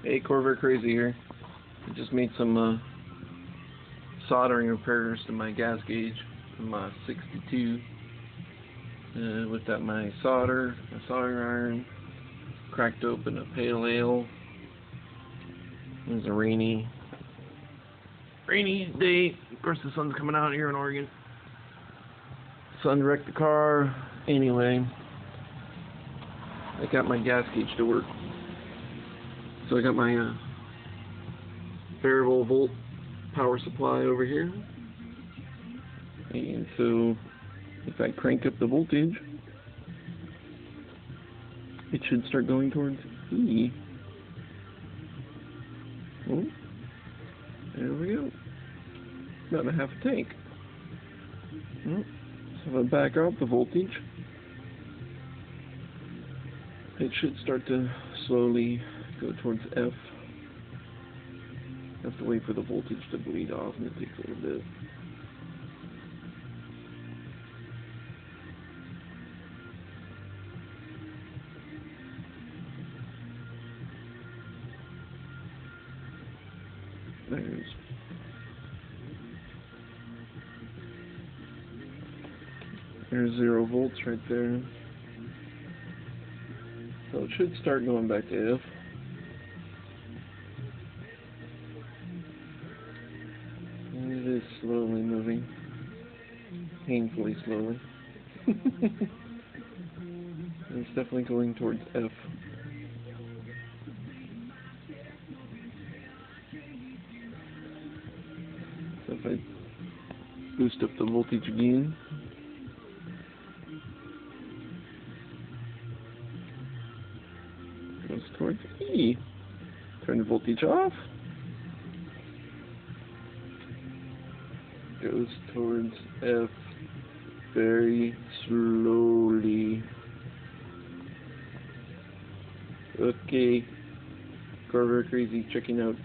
Hey, corvair.crazy here. I just made some soldering repairs to my gas gauge from my 62. With that, my soldering iron, cracked open a pale ale. It was a rainy day. Of course, the sun's coming out here in Oregon. Sun wrecked the car. Anyway, I got my gas gauge to work. So I got my variable volt power supply over here, and so if I crank up the voltage, it should start going towards E. Oh, there we go. About a half a tank. So if I back off the voltage, it should start to slowly go towards F. I have to wait for the voltage to bleed off, and it takes a little bit. There's 0 volts right there. So it should start going back to F. And it is slowly moving. Painfully slowly. It's definitely going towards F. So if I boost up the voltage again, it goes towards E. Turn the voltage off. Goes towards F very slowly. Okay, corvair.crazy checking out.